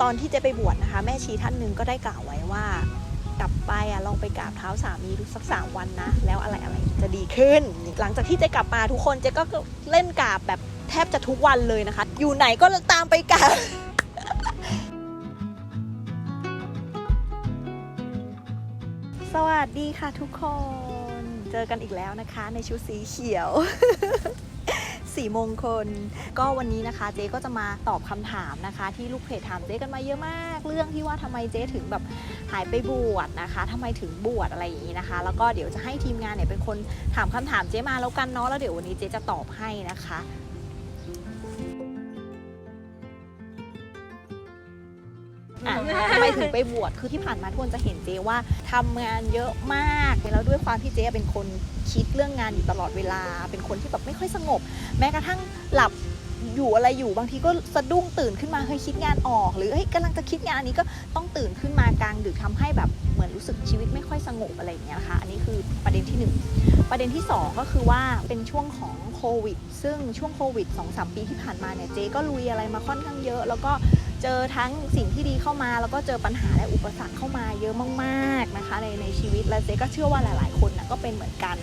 ตอนที่เจ๊ไปบวชนะคะแม่ชีท่านหนึ่งก็ได้กล่าวไว้ว่ากลับไปลองไปกราบเท้าสามีดูสัก3 วันนะแล้วอะไรจะดีขึ้นหลังจากที่เจ๊กลับมาทุกคนเจ๊ก็เล่นกราบแบบแทบจะทุกวันเลยนะคะอยู่ไหนก็ตามไปกราบ สวัสดีค่ะทุกคนเจอกันอีกแล้วนะคะในชุดสีเขียว สีมงคลก็วันนี้นะคะเจ๊ก็จะมาตอบคำถามนะคะที่ลูกเพจถามเจ๊กันมาเยอะมากเรื่องที่ว่าทำไมเจ๊ถึงแบบหายไปบวชนะคะทำไมถึงบวชอะไรอย่างนี้นะคะแล้วก็เดี๋ยวจะให้ทีมงานเนี่ยเป็นคนถามคำถามเจ๊มาแล้วกันเนาะแล้วเดี๋ยววันนี้เจ๊จะตอบให้นะคะทำไมถึงไปบวชคือที่ผ่านมาทุกคนจะเห็นเจ๊ว่าทำงานเยอะมากแล้วด้วยความที่เจ๊เป็นคนคิดเรื่องงานอยู่ตลอดเวลาเป็นคนที่แบบไม่ค่อยสงบแม้กระทั่งหลับอยู่อะไรอยู่บางทีก็สะดุ้งตื่นขึ้นมาเฮ้ยคิดงานออกหรือเฮ้ยกำลังจะคิดงานอันนี้ก็ต้องตื่นขึ้นมากลางดึกทำให้แบบเหมือนรู้สึกชีวิตไม่ค่อยสงบอะไรอย่างเงี้ยนะคะอันนี้คือประเด็นที่1ประเด็นที่2ก็คือว่าเป็นช่วงของโควิดซึ่งช่วงโควิด 2-3 ปีที่ผ่านมาเนี่ยเจ๊ก็ลุยอะไรมาค่อนข้างเยอะแล้วก็เจอทั้งสิ่งที่ดีเข้ามาแล้วก็เจอปัญหาและอุปสรรคเข้ามาเยอะมากๆนะคะในชีวิตและเจ๊ก็เชื่อว่าหลายๆคนนะก็เป็นเหมือนกัน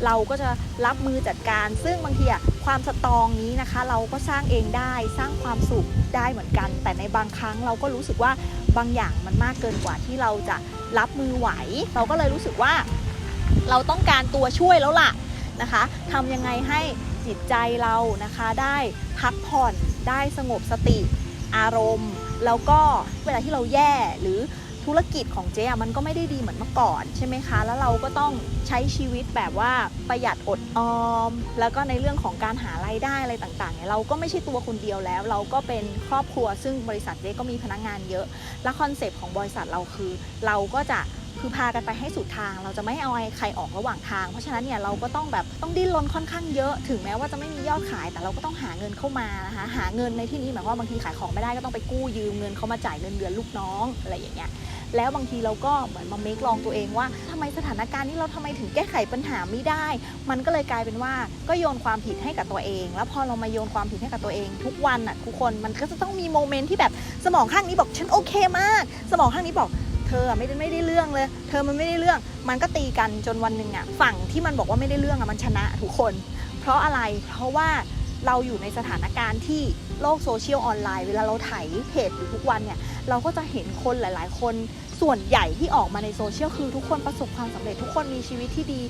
เราก็จะรับมือจัดการซึ่งบางทีความสตรองนี้นะคะเราก็สร้างเองได้สร้างความสุขได้เหมือนกันแต่ในบางครั้งเราก็รู้สึกว่าบางอย่างมันมากเกินกว่าที่เราจะรับมือไหวเราก็เลยรู้สึกว่าเราต้องการตัวช่วยแล้วล่ะนะคะทำยังไงให้จิตใจเรานะคะได้พักผ่อนได้สงบสติอารมณ์แล้วก็เวลาที่เราแย่หรือธุรกิจของเจ๊มันก็ไม่ได้ดีเหมือนเมื่อก่อนใช่ไหมคะแล้วเราก็ต้องใช้ชีวิตแบบว่าประหยัดอดออมแล้วก็ในเรื่องของการหารายได้อะไรต่างๆเนี่ยเราก็ไม่ใช่ตัวคนเดียวแล้วเราก็เป็นครอบครัวซึ่งบริษัทเจ๊ก็มีพนักงานเยอะและคอนเซปต์ของบริษัทเราคือเราก็จะคือพากันไปให้สุดทางเราจะไม่เอาใครออกระหว่างทางเพราะฉะนั้นเนี่ยเราก็ต้องแบบต้องดิ้นรนค่อนข้างเยอะถึงแม้ว่าจะไม่มียอดขายแต่เราก็ต้องหาเงินเข้ามานะคะหาเงินในที่นี้หมายความว่าบางทีขายของไม่ได้ก็ต้องไปกู้ยืมเงินเขามาจ่ายเงินเดือนลูกน้องอะไรอย่างเงี้ยแล้วบางทีเราก็เหมือนมาเมคลองตัวเองว่าทำไมสถานการณ์นี้เราทำไมถึงแก้ไขปัญหาไม่ได้มันก็เลยกลายเป็นว่าก็โยนความผิดให้กับตัวเองแล้วพอเรามาโยนความผิดให้กับตัวเองทุกวันน่ะทุกคนมันก็จะต้องมีโมเมนต์ที่แบบสมองข้างนี้บอกฉันโอเคมากสมองข้างนี้บอกเธอไม่ได้เรื่องเลยเธอมันไม่ได้เรื่องมันก็ตีกันจนวันหนึ่งฝั่งที่มันบอกว่าไม่ได้เรื่องมันชนะทุกคนเพราะอะไรเพราะว่าเราอยู่ในสถานการณ์ที่โลกโซเชียลออนไลน์เวลาเราถ่ายเพจอยู่ทุกวันเนี่ยเราก็จะเห็นคนหลายๆคนส่วนใหญ่ที่ออกมาในโซเชียลคือทุกคนประสบความสำเร็จทุกคนมีชีวิตที่ดี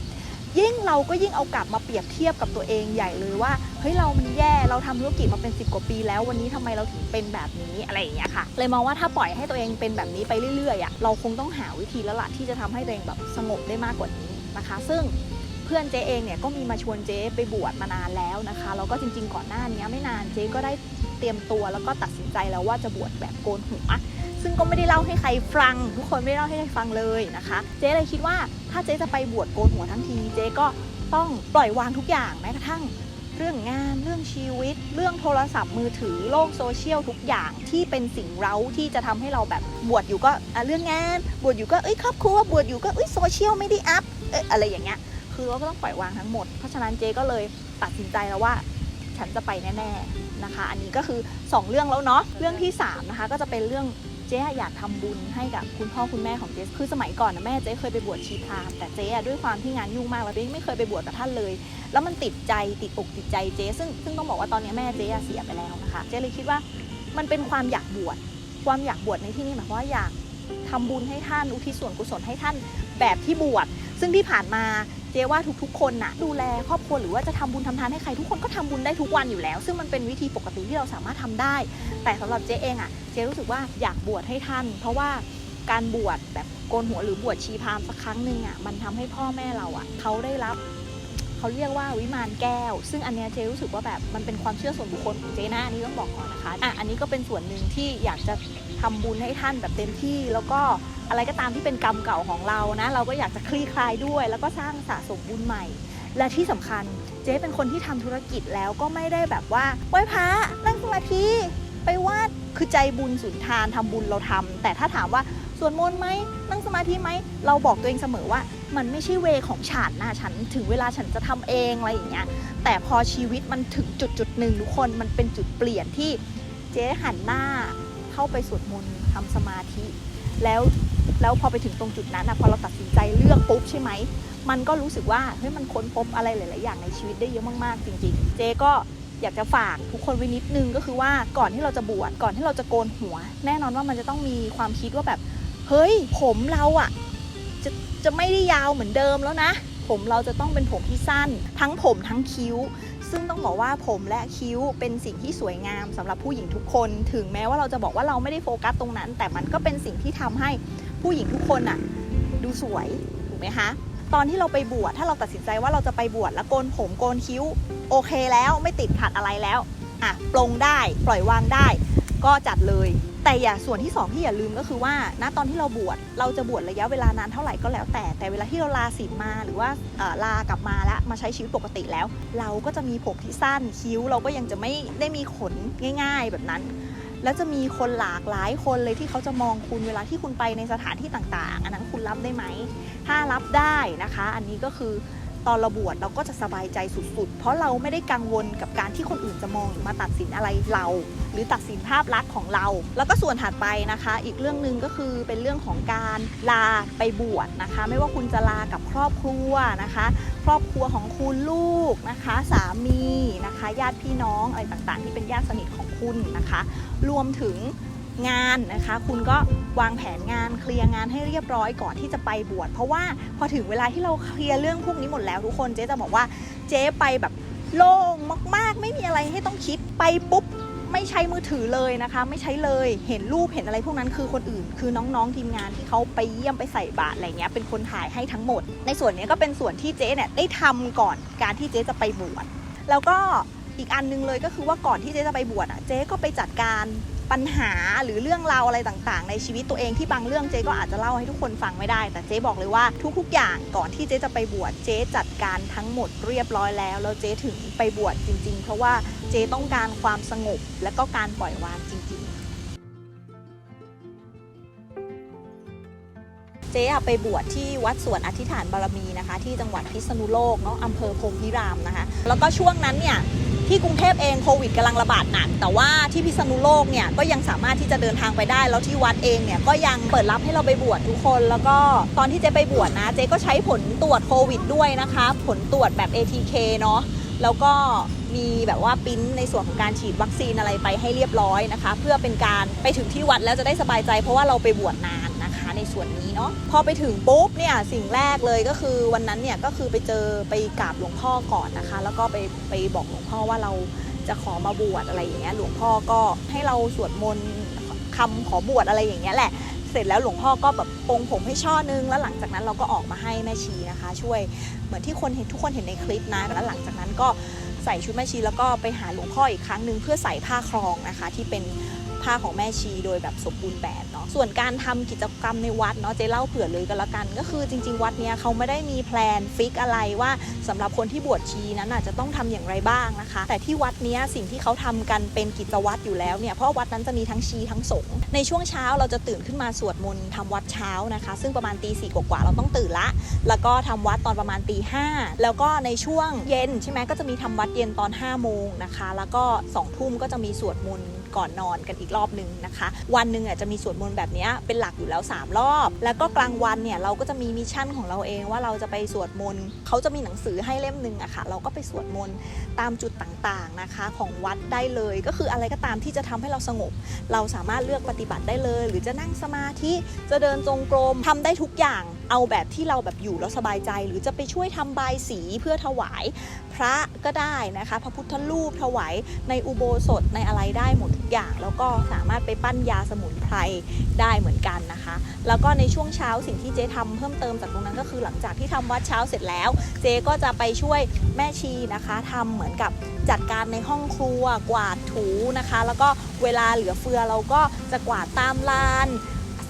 ยิ่งเราก็ยิ่งเอากลับมาเปรียบเทียบกับตัวเองใหญ่เลยว่าเฮ้ยเรามันแย่เราทำธุรกิจมาเป็น10 กว่าปีแล้ววันนี้ทำไมเราถึงเป็นแบบนี้อะไรอย่างเงี้ยค่ะเลยมองว่าถ้าปล่อยให้ตัวเองเป็นแบบนี้ไปเรื่อยๆเราคงต้องหาวิธีแล้วล่ะที่จะทำให้ตัวเองแบบสงบได้มากกว่านี้นะคะซึ่งเพื่อนเจ๊เองเนี่ยก็มีมาชวนเจ๊ไปบวชมานานแล้วนะคะแล้วก็จริงๆก่อนหน้านี้ไม่นานเจ๊ก็ได้เตรียมตัวแล้วก็ตัดสินใจแล้วว่าจะบวชแบบโกนหัวซึ่งก็ไม่ได้เล่าให้ใครฟังทุกคนไม่ได้เล่าให้ใครฟังเลยนะคะเจ๊เลยคิดว่าถ้าเจ๊จะไปบวชโกนหัวทั้งทีเจ๊ก็ต้องปล่อยวางทุกอย่างแม้กระทั่งเรื่องงานเรื่องชีวิตเรื่องโทรศัพท์มือถือโลกโซเชียลทุกอย่างที่เป็นสิ่งเร้าที่จะทำให้เราแบบบวชอยู่ก็เรื่องงานบวชอยู่ก็ครอบครัวบวชอยู่ก็โซเชียลไม่ได้อัพอะไรอย่างเงี้ยคือเราก็ต้องปล่อยวางทั้งหมดเพราะฉะนั้นเจ๊ก็เลยตัดสินใจแล้วว่าฉันจะไปแน่ๆนะคะอันนี้ก็คือ2 เรื่องแล้วเนาะเรื่องที่3นะคะก็จะเป็นเรื่องเจ๊อยากทำบุญให้กับคุณพ่อคุณแม่ของเจ๊คือสมัยก่อนนะแม่เจ๊เคยไปบวชชีพราหมณ์แต่เจ๊ด้วยความที่งานยุ่งมากแล้วเจ๊ไม่เคยไปบวชกับท่านเลยแล้วมันติดใจติดอกติดใจเจ๊ซึ่งต้องบอกว่าตอนนี้แม่เจ๊เสียไปแล้วนะคะเจ๊เลยคิดว่ามันเป็นความอยากบวชในที่นี้หมายความว่าอยากทำบุญให้ท่านอุทิศส่วนกุศลให้ท่านแบบที่บวชซึ่งที่ผ่านมาเจ๊ว่าทุกๆคนน่ะดูแลครอบครัวหรือว่าจะทำบุญทำทานให้ใครทุกคนก็ทำบุญได้ทุกวันอยู่แล้วซึ่งมันเป็นวิธีปกติที่เราสามารถทำได้แต่สำหรับเจ๊เองเจ๊รู้สึกว่าอยากบวชให้ท่านเพราะว่าการบวชแบบโกนหัวหรือบวชชีพราหมณ์สักครั้งหนึ่งมันทำให้พ่อแม่เราเขาได้รับเขาเรียกว่าวิมานแก้วซึ่งอันเนี้ยเจ๊รู้สึกว่าแบบมันเป็นความเชื่อส่วนบุคคลของเจ๊นะอันนี้ต้องบอกก่อนนะคะอันนี้ก็เป็นส่วนหนึ่งที่อยากจะทำบุญให้ท่านแบบเต็มที่แล้วก็อะไรก็ตามที่เป็นกรรมเก่าของเรานะเราก็อยากจะคลี่คลายด้วยแล้วก็สร้างสะสมบุญใหม่และที่สำคัญเจ๊เป็นคนที่ทำธุรกิจแล้วก็ไม่ได้แบบว่าไหว้พระนั่งสมาธิไปวาดคือใจบุญสุนทานทำบุญเราทำแต่ถ้าถามว่าสวดมนต์ไหมนั่งสมาธิไหมเราบอกตัวเองเสมอว่ามันไม่ใช่เวของฉันนะฉันถึงเวลาฉันจะทำเองอะไรอย่างเงี้ยแต่พอชีวิตมันถึงจุดหนึ่งทุกคนมันเป็นจุดเปลี่ยนที่เจ๊หันหน้าเ เข้าไปสวดมนต์ทำสมาธิแล้วพอไปถึงตรงจุดนั้นพอเราตัดสินใจเลือกปุ๊บใช่ไหมมันก็รู้สึกว่าเฮ้ยมันค้นพบอะไรหลายๆอย่างในชีวิตได้เยอะมากๆจริงๆเจ๊ก็อยากจะฝากทุกคนไว้นิดนึงก็คือว่าก่อนที่เราจะบวชก่อนที่เราจะโกนหัวแน่นอนว่ามันจะต้องมีความคิดว่าแบบเฮ้ยผมเราจะไม่ได้ยาวเหมือนเดิมแล้วนะผมเราจะต้องเป็นผมที่สั้นทั้งผมทั้งคิ้วซึ่งต้องบอกว่าผมและคิ้วเป็นสิ่งที่สวยงามสำหรับผู้หญิงทุกคนถึงแม้ว่าเราจะบอกว่าเราไม่ได้โฟกัสตรงนั้นแต่มันก็เป็นสิ่งที่ทำให้ผู้หญิงทุกคนดูสวยถูกไหมคะตอนที่เราไปบวชถ้าเราตัดสินใจว่าเราจะไปบวชแล้วโกนผมโกนคิ้วโอเคแล้วไม่ติดขัดอะไรแล้วปลงได้ปล่อยวางได้ก็จัดเลยแต่ส่วนที่2ที่อย่าลืมก็คือว่าณตอนที่เราบวชเราจะบวชระยะเวลานานเท่าไหร่ก็แล้วแต่เวลาที่เราลาศีลมาหรือว่าลากลับมาแล้วมาใช้ชีวิตปกติแล้วเราก็จะมีผมที่สั้นคิ้วเราก็ยังจะไม่ได้มีขนง่ายๆแบบนั้นแล้วจะมีคนหลากหลายคนเลยที่เขาจะมองคุณเวลาที่คุณไปในสถานที่ต่างๆอันนั้นคุณรับได้ไหมถ้ารับได้นะคะอันนี้ก็คือตอนเราบวชเราก็จะสบายใจสุดๆเพราะเราไม่ได้กังวลกับการที่คนอื่นจะมองหรือมาตัดสินอะไรเราหรือตัดสินภาพลักษณ์ของเราแล้วก็ส่วนถัดไปนะคะอีกเรื่องนึงก็คือเป็นเรื่องของการลาไปบวชนะคะไม่ว่าคุณจะลากับครอบครัวนะคะครอบครัวของคุณลูกนะคะสามีนะคะญาติพี่น้องอะไรต่างๆที่เป็นญาติสนิทของคุณนะคะรวมถึงงานนะคะคุณก็วางแผนงานเคลียร์งานให้เรียบร้อยก่อนที่จะไปบวชเพราะว่าพอถึงเวลาที่เราเคลียร์เรื่องพวกนี้หมดแล้วทุกคนเจ๊จะบอกว่าเจ๊ไปแบบโล่งมากๆไม่มีอะไรให้ต้องคิดไปปุ๊บไม่ใช้มือถือเลยนะคะไม่ใช้เลยเห็นรูปเห็นอะไรพวกนั้นคือคนอื่นคือน้องๆทีมงานที่เขาไปเยี่ยมไปใส่บาตรอะไรเงี้ยเป็นคนถ่ายให้ทั้งหมดในส่วนนี้ก็เป็นส่วนที่เจ๊เนี่ยได้ทำก่อนการที่เจ๊จะไปบวชแล้วก็อีกอันนึงเลยก็คือว่าก่อนที่เจ๊จะไปบวชเจ๊ก็ไปจัดการปัญหาหรือเรื่องราวอะไรต่างๆในชีวิตตัวเองที่บางเรื่องเจ๊ก็อาจจะเล่าให้ทุกคนฟังไม่ได้แต่เจ๊บอกเลยว่าทุกๆอย่างก่อนที่เจ๊จะไปบวชเจ๊จัดการทั้งหมดเรียบร้อยแล้วเจ๊ถึงไปบวชจริงๆเพราะว่าเจ๊ต้องการความสงบและก็การปล่อยวางจริงๆเจ๊ไปบวชที่วัดสวนอธิษฐานบารมีนะคะที่จังหวัดพิษณุโลกเนาะอำเภอพรหมพิรามนะคะแล้วก็ช่วงนั้นเนี่ยที่กรุงเทพเองโควิดกำลังระบาดหนักแต่ว่าที่พิษณุโลกเนี่ยก็ยังสามารถที่จะเดินทางไปได้แล้วที่วัดเองเนี่ยก็ยังเปิดรับให้เราไปบวชทุกคนแล้วก็ตอนที่เจ๊ไปบวชนะเจ๊ก็ใช้ผลตรวจโควิดด้วยนะคะผลตรวจแบบ ATK เนาะแล้วก็มีแบบว่าปริ้นในส่วนของการฉีดวัคซีนอะไรไปให้เรียบร้อยนะคะเพื่อเป็นการไปถึงที่วัดแล้วจะได้สบายใจเพราะว่าเราไปบวชนานนะคะในส่วนนี้เนาะพอไปถึงปุ๊บเนี่ยสิ่งแรกเลยก็คือวันนั้นเนี่ยก็คือไปกราบหลวงพ่อก่อนนะคะแล้วก็ไปบอกหลวงพ่อว่าเราจะขอมาบวชอะไรอย่างเงี้ยหลวงพ่อก็ให้เราสวดมนต์คำขอบวชอะไรอย่างเงี้ยแหละเสร็จแล้วหลวงพ่อก็แบบปรงผมให้ช่อนึงแล้วหลังจากนั้นเราก็ออกมาให้แม่ชีนะคะช่วยเหมือนที่ทุกคนเห็นในคลิปนะแล้วหลังจากนั้นก็ใส่ชุดแม่ชีแล้วก็ไปหาหลวงพ่ออีกครั้งนึงเพื่อใส่ผ้าครองนะคะที่เป็นผ้าของแม่ชีโดยแบบสมบูรณ์แบบเนาะส่วนการทำกิจกรรมในวัดเนาะเจ๊เล่าเผื่อเลยกันละกันก็คือจริงๆวัดเนี้ยเขาไม่ได้มีแพลนฟิกอะไรว่าสำหรับคนที่บวชชีนั้นจะต้องทำอย่างไรบ้างนะคะแต่ที่วัดเนี้ยสิ่งที่เขาทำกันเป็นกิจวัตรอยู่แล้วเนี่ยเพราะวัดนั้นจะมีทั้งชีทั้งสงฆ์ในช่วงเช้าเราจะตื่นขึ้นมาสวดมนต์ทำวัดเช้านะคะซึ่งประมาณตี 4กว่าเราต้องตื่นละแล้วก็ทำวัดตอนประมาณตี 5แล้วก็ในช่วงเย็นใช่ไหมก็จะมีทำวัดเย็นตอน5 โมงนะคะแล้วก็2 ทุ่มก็จะมีสวดมนต์ก่อนนอนกันอีกรอบนึงนะคะวันหนึ่งจะมีสวดมนต์แบบนี้เป็นหลักอยู่แล้ว3 รอบแล้วก็กลางวันเนี่ยเราก็จะมีมิชชั่นของเราเองว่าเราจะไปสวดมนต์เขาจะมีหนังสือให้เล่มนึงค่ะเราก็ไปสวดมนต์ตามจุดต่างๆนะคะของวัดได้เลยก็คืออะไรก็ตามที่จะทำให้เราสงบเราสามารถเลือกปฏิบัติได้เลยหรือจะนั่งสมาธิจะเดินจงกรมทำได้ทุกอย่างเอาแบบที่เราแบบอยู่แล้วสบายใจหรือจะไปช่วยทำบายสีเพื่อถวายพระก็ได้นะคะพระพุทธรูปถวายในอุโบสถในอะไรได้หมดทุกอย่างแล้วก็สามารถไปปั้นยาสมุนไพรได้เหมือนกันนะคะแล้วก็ในช่วงเช้าสิ่งที่เจ๊ทำเพิ่มเติมจากตรงนั้นก็คือหลังจากที่ทำวัดเช้าเสร็จแล้วเจ๊ก็จะไปช่วยแม่ชีนะคะทำเหมือนกับจัดการในห้องครัวกวาดถูนะคะแล้วก็เวลาเหลือเฟือเราก็จะกวาดตามลาน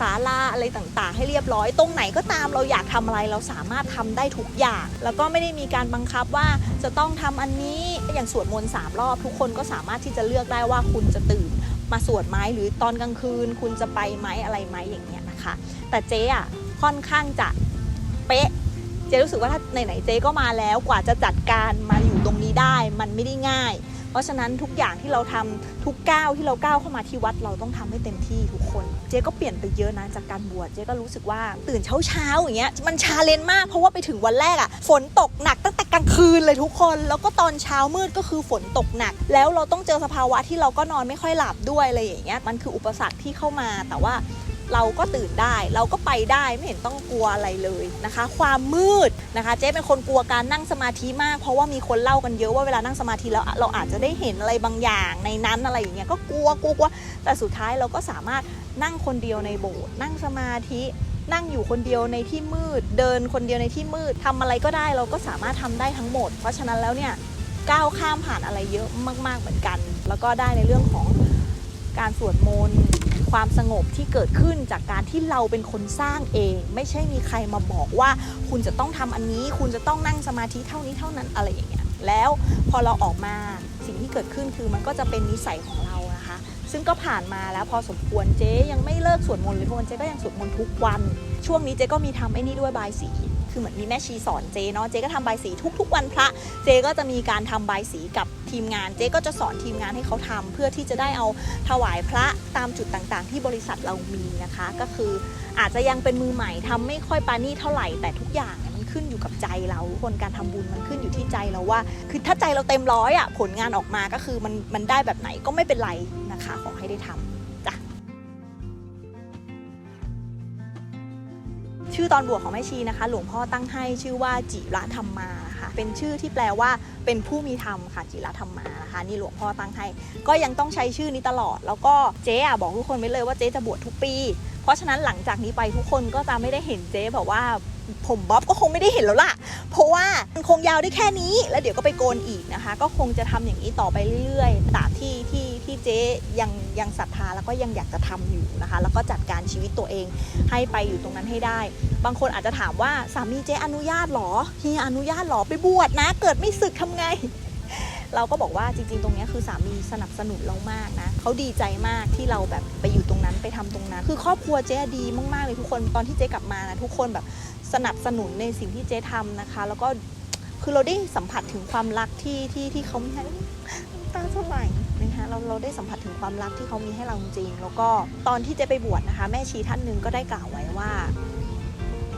ศาลาอะไรต่างๆให้เรียบร้อยตรงไหนก็ตามเราอยากทำอะไรเราสามารถทำได้ทุกอย่างแล้วก็ไม่ได้มีการบังคับว่าจะต้องทำอันนี้อย่างสวดมนต์3 รอบทุกคนก็สามารถที่จะเลือกได้ว่าคุณจะตื่นมาสวดไหมหรือตอนกลางคืนคุณจะไปไหมอะไรไหมอย่างเงี้ยนะคะแต่เจ๊ค่อนข้างจะเป๊ะเจ๊รู้สึกว่าถ้าไหนๆเจ๊ก็มาแล้วกว่าจะจัดการมาอยู่ตรงนี้ได้มันไม่ได้ง่าย เพราะฉะนั้นทุกอย่างที่เราทำทุกก้าวที่เราก้าวเข้ามาที่วัดเราต้องทำให้เต็มที่ทุกคนเจ๊ก็เปลี่ยนไปเยอะนะจากการบวชเจ๊ก็รู้สึกว่าตื่นเช้าอย่างเงี้ยมันชาเลนจ์มากเพราะว่าไปถึงวันแรกอะฝนตกหนักตั้งแต่กลางคืนเลยทุกคนแล้วก็ตอนเช้ามืดก็คือฝนตกหนักแล้วเราต้องเจอสภาวะที่เราก็นอนไม่ค่อยหลับด้วยอะไรอย่างเงี้ยมันคืออุปสรรคที่เข้ามาแต่ว่าเราก็ตื่นได้เราก็ไปได้ไม่เห็นต้องกลัวอะไรเลยนะคะความมืดนะคะเจ๊เป็นคนกลัวการนั่งสมาธิมากเพราะว่ามีคนเล่ากันเยอะว่าเวลานั่งสมาธิแล้วเราอาจจะได้เห็นอะไรบางอย่างในนั้นอะไรอย่างเงี้ยก็กลัวแต่สุดท้ายเราก็สามารถนั่งคนเดียวในโบสถ์นั่งสมาธินั่งอยู่คนเดียวในที่มืดเดินคนเดียวในที่มืดทำอะไรก็ได้เราก็สามารถทำได้ทั้งหมดเพราะฉะนั้นแล้วเนี่ยก้าวข้ามผ่านอะไรเยอะมากๆเหมือนกันแล้วก็ได้ในเรื่องของการสวดมนต์ความสงบที่เกิดขึ้นจากการที่เราเป็นคนสร้างเองไม่ใช่มีใครมาบอกว่าคุณจะต้องทำอันนี้คุณจะต้องนั่งสมาธิเท่านี้เท่านั้นอะไรอย่างเงี้ยแล้วพอเราออกมาสิ่งที่เกิดขึ้นคือมันก็จะเป็นนิสัยของเรานะคะซึ่งก็ผ่านมาแล้วพอสมควรเจ๊ยังไม่เลิกสวดมนต์เลยทุกวันเจ๊ก็ยังสวดมนต์ทุกวันช่วงนี้เจ๊ก็มีทำไอ้นี่ด้วยบายสีคือเหมือนมีแม่ชีสอนเจ๊เนาะเจ๊ก็ทำบายสีทุกวันพระเจ๊ก็จะมีการทำบายสีกับทีมงานเจ๊ก็จะสอนทีมงานให้เขาทำเพื่อที่จะได้เอาถวายพระตามจุดต่างๆที่บริษัทเรามีนะคะก็คืออาจจะยังเป็นมือใหม่ทำไม่ค่อยปานี่เท่าไหร่แต่ทุกอย่างมันขึ้นอยู่กับใจเราคนการทำบุญมันขึ้นอยู่ที่ใจเราว่าคือถ้าใจเราเต็มร้อยอ่ะผลงานออกมาก็คือมันได้แบบไหนก็ไม่เป็นไรนะคะขอให้ได้ทำจ้ะชื่อตอนบวชของแม่ชีนะคะหลวงพ่อตั้งให้ชื่อว่าจิระธรรมาค่ะเป็นชื่อที่แปลว่าเป็นผู้มีธรรมค่ะจิระธรรมานะคะนี่หลวงพ่อตั้งให้ก็ยังต้องใช้ชื่อนี้ตลอดแล้วก็เจ๊บอกทุกคนไว้เลยว่าเจ๊จะบวชทุกปีเพราะฉะนั้นหลังจากนี้ไปทุกคนก็จะไม่ได้เห็นเจ๊แบบว่าผมบ๊อบก็คงไม่ได้เห็นแล้วล่ะเพราะว่ามันคงยาวได้แค่นี้แล้วเดี๋ยวก็ไปโกนอีกนะคะก็คงจะทำอย่างนี้ต่อไปเรื่อยๆตราบที่เจ๊ยังศรัทธาแล้วก็ยังอยากจะทำอยู่นะคะแล้วก็จัดการชีวิตตัวเองให้ไปอยู่ตรงนั้นให้ได้บางคนอาจจะถามว่าสามีเจ๊อนุญาตหรอเฮียอนุญาตหรอไปบวชนะเกิดไม่สึกทำไงเราก็บอกว่าจริงๆตรงนี้คือสามีสนับสนุนเรามากนะเขาดีใจมากที่เราแบบไปอยู่ตรงนั้นไปทำตรงนั้นคือครอบครัวเจ๊ดีมากๆเลยทุกคนตอนที่เจ๊กลับมานะทุกคนแบบสนับสนุนในสิ่งที่เจ๊ทำนะคะแล้วก็คือเราได้สัมผัสถึงความรักที่เขามีให้ตาจะไหลนะคะเราได้สัมผัสถึงความรักที่เขามีให้เราจริงแล้วก็ตอนที่เจ๊ไปบวชนะคะแม่ชีท่านหนึ่งก็ได้กล่าวไว้ว่า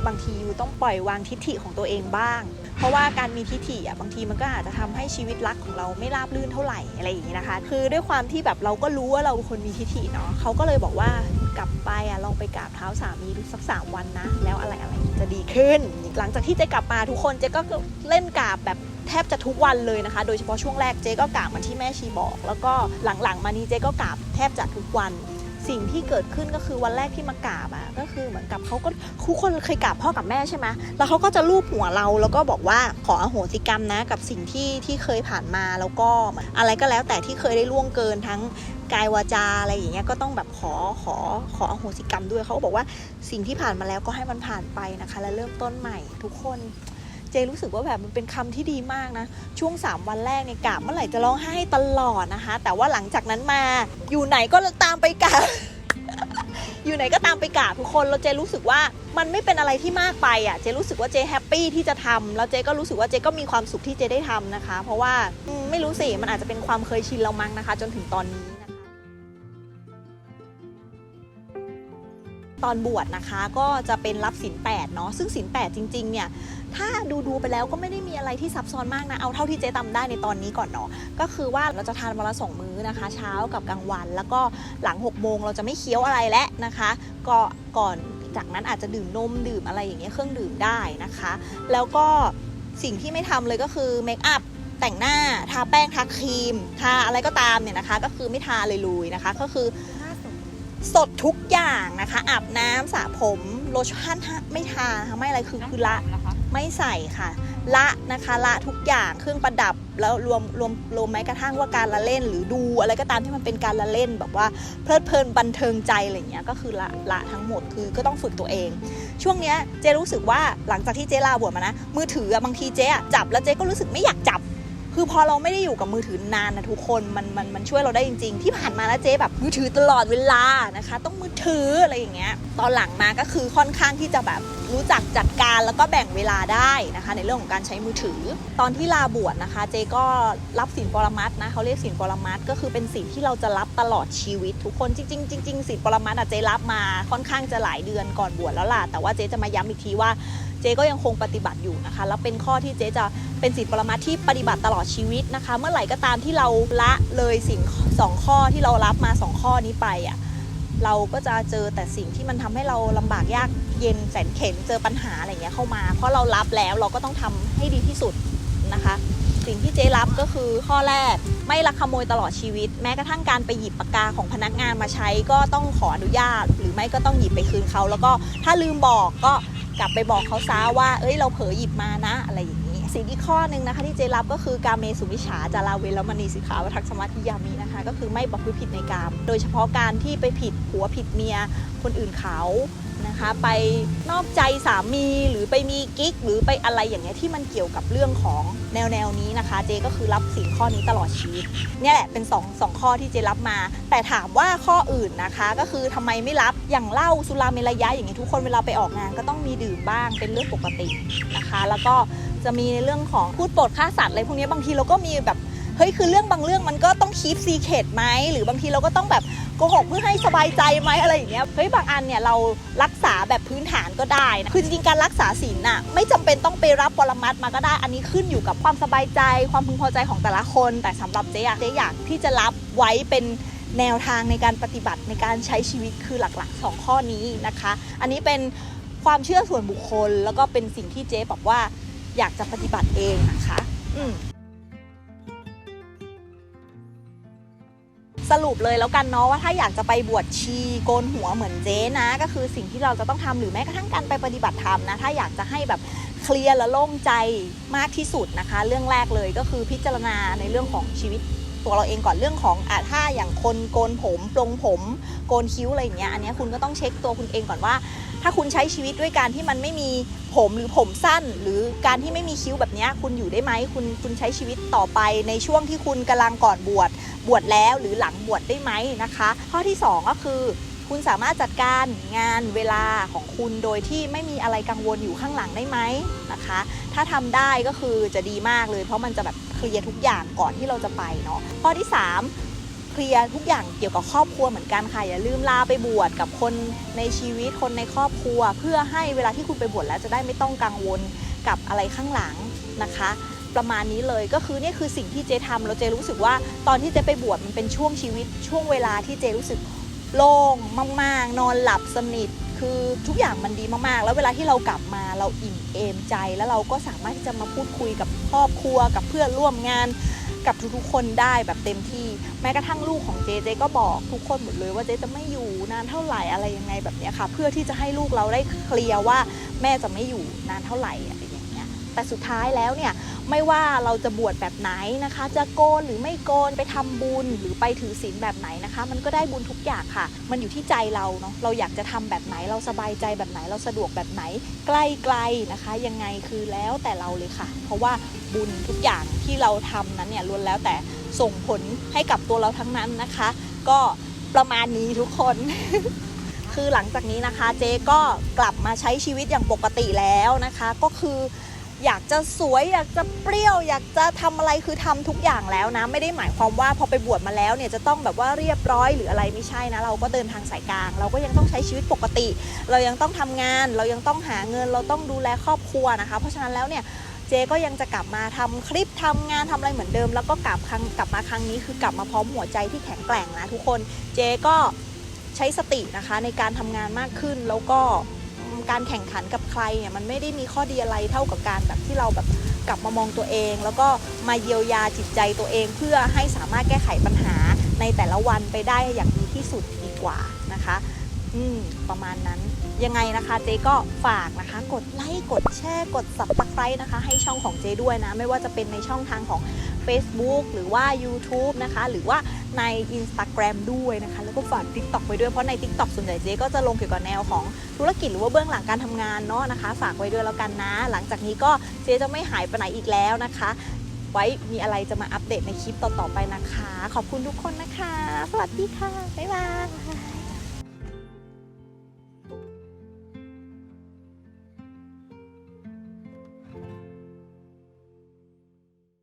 บางทีอยู่ต้องปล่อยวางทิฐิของตัวเองบ้างเพราะว่าการมีทิฐิบางทีมันก็อาจจะทำให้ชีวิตรักของเราไม่ราบรื่นเท่าไหร่อะไรอย่างนี้นะคะคือด้วยความที่แบบเราก็รู้ว่าเราเป็นคนมีทิฐิเนาะเขาก็เลยบอกว่ากลับไปลองไปกราบเท้าสามีดูสัก3 วันนะแล้วอะไรจะดีขึ้นหลังจากที่เจ๊กลับมาทุกคนเจ๊ก็เล่นกราบแบบแทบจะทุกวันเลยนะคะโดยเฉพาะช่วงแรกเจ๊ก็กราบเหมือนที่แม่ชีบอกแล้วก็หลังๆมานี้เจ๊ก็กราบแทบจะทุกวันสิ่งที่เกิดขึ้นก็คือวันแรกที่มากราบก็คือเหมือนกับเขาก็ทุกคนเคยกราบพ่อกับแม่ใช่ไหมแล้วเขาก็จะลูบหัวเราแล้วก็บอกว่าขออโหสิกรรมนะกับสิ่งที่เคยผ่านมาแล้วก็อะไรก็แล้วแต่ที่เคยได้ล่วงเกินทั้งกายวาจาอะไรอย่างเงี้ยก็ต้องแบบขออโหสิกรรมด้วยเขาก็บอกว่าสิ่งที่ผ่านมาแล้วก็ให้มันผ่านไปนะคะแล้วเริ่มต้นใหม่ทุกคนเจรู้สึกว่าแบบมันเป็นคำที่ดีมากนะช่วง3 วันแรกเนี่ยกราบเมื่อไหร่จะร้องไห้ตลอดนะคะแต่ว่าหลังจากนั้นมาอยู่ไหนก็ตามไปกราบ อยู่ไหนก็ตามไปกราบทุกคนแล้วเจรู้สึกว่ามันไม่เป็นอะไรที่มากไปเจรู้สึกว่าเจแฮปปี้ที่จะทำแล้วเจก็รู้สึกว่าเจก็มีความสุขที่เจได้ทำนะคะเพราะว่าไม่รู้สิมันอาจจะเป็นความเคยชินเรามั้งนะคะจนถึงตอนนี้ตอนบวชนะคะก็จะเป็นรับศีล8เนาะซึ่งศีล8จริงๆเนี่ยถ้าดูไปแล้วก็ไม่ได้มีอะไรที่ซับซ้อนมากนะเอาเท่าที่เจ๊ทำได้ในตอนนี้ก่อนเนาะก็คือว่าเราจะทานวันละ2 มื้อนะคะเช้ากับกลางวันแล้วก็หลัง6 โมงเราจะไม่เคี้ยวอะไรแล้วนะคะก็ก่อนจากนั้นอาจจะดื่มนมดื่มอะไรอย่างเงี้ยเครื่องดื่มได้นะคะแล้วก็สิ่งที่ไม่ทำเลยก็คือเมคอัพแต่งหน้าทาแป้งทาครีมทาอะไรก็ตามเนี่ยนะคะก็คือไม่ทาเลยลุยนะคะก็คือสดทุกอย่างนะคะอาบน้ำสระผมโลชั่นไม่ทาค่ะไม่อะไรคือละไม่ใส่ค่ะละนะคะละทุกอย่างเครื่องประดับแล้วรวมแม้กระทั่งว่าการละเล่นหรือดูอะไรก็ตามที่มันเป็นการละเล่นแบบว่าเพลิดเพลินบันเทิงใจอะไรเงี้ยก็คือละทั้งหมดคือก็ต้องฝึกตัวเองช่วงเนี้ยเจรู้สึกว่าหลังจากที่เจลาบวชมานะมือถือบางทีเจจับแล้วเจก็รู้สึกไม่อยากจับคื คือพอเราไม่ได้อยู่กับมือถือนานนะทุกคนมันช่วยเราได้จริงๆที่ผ่านมานะเจ๊แบบมือถือตลอดเวลานะคะต้องมือถืออะไรอย่างเงี้ยตอนหลังมาก็คือค่อนข้างที่จะแบบรู้จักจัดการแล้วก็แบ่งเวลาได้นะคะในเรื่องของการใช้มือถือตอนที่ลาบวชนะคะเจ๊ก็รับศีลปรมัตถ์นะเขาเรียกศีลปรมัตถ์ก็คือเป็นศีลที่เราจะรับตลอดชีวิตทุกคนจริงศีลปรมัตถ์เจ๊รับมาค่อนข้างจะหลายเดือนก่อนบวชแล้วล่ะแต่ว่าเจ๊จะมาย้ำอีกทีว่าเจ๊ก็ยังคงปฏิบัติอยู่นะคะแล้วเป็นข้อที่เจ๊จะเป็นศีลปรมัตถ์ที่ปฏิบัติตลอดชีวิตนะคะเมื่อไหร่ก็ตามที่เราละเลยสิ่ง2ข้อที่เรารับมา2ข้อนี้ไปอ่ะเราก็จะเจอแต่สิ่งที่มันทำให้เราลำบากยากเย็นแสนเข็ญเจอปัญหาอะไรเงี้ยเข้ามาเพราะเรารับแล้วเราก็ต้องทำให้ดีที่สุดนะคะสิ่งที่เจ๊รับก็คือข้อแรกไม่ลักขโมยตลอดชีวิตแม้กระทั่งการไปหยิบปากกาของพนักงานมาใช้ก็ต้องขออนุญาตหรือไม่ก็ต้องหยิบไปคืนเขาแล้วก็ถ้าลืมบอกก็กลับไปบอกเขาซะว่าเราเผลอหยิบมานะอะไรอย่างนี้สิ่งอีกข้อนึงนะคะที่เจ๊รับก็คือกาเมสุมิจฉาจาราเวรมณีสิกขาวัฏสมาธิยามินะคะก็คือไม่ประพฤติผิดในกามโดยเฉพาะการที่ไปผิดผัวผิดเมียคนอื่นเขานะคะไปนอกใจสามีหรือไปมีกิ๊กหรือไปอะไรอย่างเงี้ยที่มันเกี่ยวกับเรื่องของแนวนี้นะคะเจก็คือรับสิ่งข้อนี้ตลอดชีวิตเนี่ยแหละเป็นสองข้อที่เจรับมาแต่ถามว่าข้ออื่นนะคะก็คือทำไมไม่รับอย่างเหล้าสุราเมรยะอย่างเงี้ยทุกคนเวลาไปออกงานก็ต้องมีดื่มบ้างเป็นเรื่องปกตินะคะแล้วก็จะมีในเรื่องของพูดปดฆ่าสัตว์อะไรพวกนี้บางทีเราก็มีแบบเฮ้ยคือเรื่องบางเรื่องมันก็ต้องคีปซีเคร็ตไหมหรือบางทีเราก็ต้องแบบโกหกเพื่อให้สบายใจไหมอะไรอย่างเงี้ยเฮ้ยบางอันเนี่ยเรารักษาแบบพื้นฐานก็ได้นะคือจริงๆการรักษาศีลน่ะไม่จำเป็นต้องไปรับปรมัตถ์มาก็ได้อันนี้ขึ้นอยู่กับความสบายใจความพึงพอใจของแต่ละคนแต่สำหรับเจ๊อยากที่จะรับไว้เป็นแนวทางในการปฏิบัติในการใช้ชีวิตคือหลักๆ2ข้อนี้นะคะอันนี้เป็นความเชื่อส่วนบุคคลแล้วก็เป็นสิ่งที่เจ๊บอกว่าอยากจะปฏิบัติเองนะคะสรุปเลยแล้วกันเนาะว่าถ้าอยากจะไปบวชชีโกนหัวเหมือนเจ๊นะก็คือสิ่งที่เราจะต้องทำหรือแม้กระทั่งการไปปฏิบัติธรรมนะถ้าอยากจะให้แบบเคลียร์และโล่งใจมากที่สุดนะคะเรื่องแรกเลยก็คือพิจารณาในเรื่องของชีวิตตัวเราเองก่อนเรื่องของถ้าอย่างคนโกนผมปลงผมโกนคิ้วอะไรอย่างเงี้ยอันนี้คุณก็ต้องเช็คตัวคุณเองก่อนว่าถ้าคุณใช้ชีวิตด้วยการที่มันไม่มีผมหรือผมสั้นหรือการที่ไม่มีคิ้วแบบนี้คุณอยู่ได้ไหมคุณใช้ชีวิตต่อไปในช่วงที่คุณกำลังก่อนบวชแล้วหรือหลังบวชได้ไหมนะคะข้อที่2ก็คือคุณสามารถจัดการงานเวลาของคุณโดยที่ไม่มีอะไรกังวลอยู่ข้างหลังได้ไหมนะคะถ้าทำได้ก็คือจะดีมากเลยเพราะมันจะแบบเคลียร์ทุกอย่างก่อนที่เราจะไปเนาะข้อที่3เคลียร์ทุกอย่างเกี่ยวกับครอบครัวเหมือนกันค่ะอย่าลืมลาไปบวชกับคนในชีวิตคนในครอบครัวเพื่อให้เวลาที่คุณไปบวชแล้วจะได้ไม่ต้องกังวลกับอะไรข้างหลังนะคะประมาณนี้เลยก็คือนี่คือสิ่งที่เจทำแล้วเจรู้สึกว่าตอนที่เจไปบวชมันเป็นช่วงชีวิตช่วงเวลาที่เจรู้สึกโล่งมากๆนอนหลับสนิทคือทุกอย่างมันดีมากๆแล้วเวลาที่เรากลับมาเราอิ่มเอมใจแล้วเราก็สามารถที่จะมาพูดคุยกับครอบครัวกับเพื่อนร่วมงานกับทุกๆคนได้แบบเต็มที่แม้กระทั่งลูกของเจก็บอกทุกคนหมดเลยว่าเจจะไม่อยู่นานเท่าไหร่อะไรยังไงแบบนี้ค่ะเพื่อที่จะให้ลูกเราได้เคลียร์ว่าแม่จะไม่อยู่นานเท่าไหร่อะไรอย่างเงี้ยแต่สุดท้ายแล้วเนี่ยไม่ว่าเราจะบวชแบบไหนนะคะจะโกนหรือไม่โกนไปทำบุญหรือไปถือศีลแบบไหนนะคะมันก็ได้บุญทุกอย่างค่ะมันอยู่ที่ใจเราเนาะเราอยากจะทำแบบไหนเราสบายใจแบบไหนเราสะดวกแบบไหนใกล้ๆนะคะยังไงคือแล้วแต่เราเลยค่ะเพราะว่าบุญทุกอย่างที่เราทำนั้นเนี่ยล้วนแล้วแต่ส่งผลให้กับตัวเราทั้งนั้นนะคะก็ประมาณนี้ทุกคน คือหลังจากนี้นะคะเจ๊ก็กลับมาใช้ชีวิตอย่างปกติแล้วนะคะก็คืออยากจะสวยอยากจะเปรี้ยวอยากจะทำอะไรคือทำทุกอย่างแล้วนะไม่ได้หมายความว่าพอไปบวชมาแล้วเนี่ยจะต้องแบบว่าเรียบร้อยหรืออะไรไม่ใช่นะเราก็เดินทางสายกลางเราก็ยังต้องใช้ชีวิตปกติเรายังต้องทำงานเรายังต้องหาเงินเราต้องดูแลครอบครัวนะคะเพราะฉะนั้นแล้วเนี่ยเจ๊ก็ยังจะกลับมาทำคลิปทำงานทำอะไรเหมือนเดิมแล้วก็กลับมาครั้งนี้คือกลับมาพร้อมหัวใจที่แข็งแกร่งนะทุกคนเจ๊ก็ใช้สตินะคะในการทำงานมากขึ้นแล้วก็การแข่งขันกับใครเนี่ยมันไม่ได้มีข้อดีอะไรเท่ากับการแบบที่เราแบบกลับมามองตัวเองแล้วก็มาเยียวยาจิตใจตัวเองเพื่อให้สามารถแก้ไขปัญหาในแต่ละวันไปได้อย่างดีที่สุดดีกว่านะคะประมาณนั้นยังไงนะคะเจ๊ก็ฝากนะคะกดไลค์กดแชร์กด Subscribe นะคะให้ช่องของเจ๊ด้วยนะไม่ว่าจะเป็นในช่องทางของ Facebook หรือว่า YouTube นะคะหรือว่าใน Instagram ด้วยนะคะแล้วก็ฝาก TikTok ไว้ด้วยเพราะใน TikTok ส่วนใหญ่เจ๊ก็จะลงเกี่ยวกับแนวของธุรกิจหรือว่าเบื้องหลังการทำงานเนาะนะคะฝากไว้ด้วยแล้วกันนะหลังจากนี้ก็เจ๊จะไม่หายไปไหนอีกแล้วนะคะ ไว้มีอะไรจะมาอัปเดตในคลิปต่อๆไปนะคะขอบคุณทุกคนนะคะสวัสดีค่ะบ๊ายบาย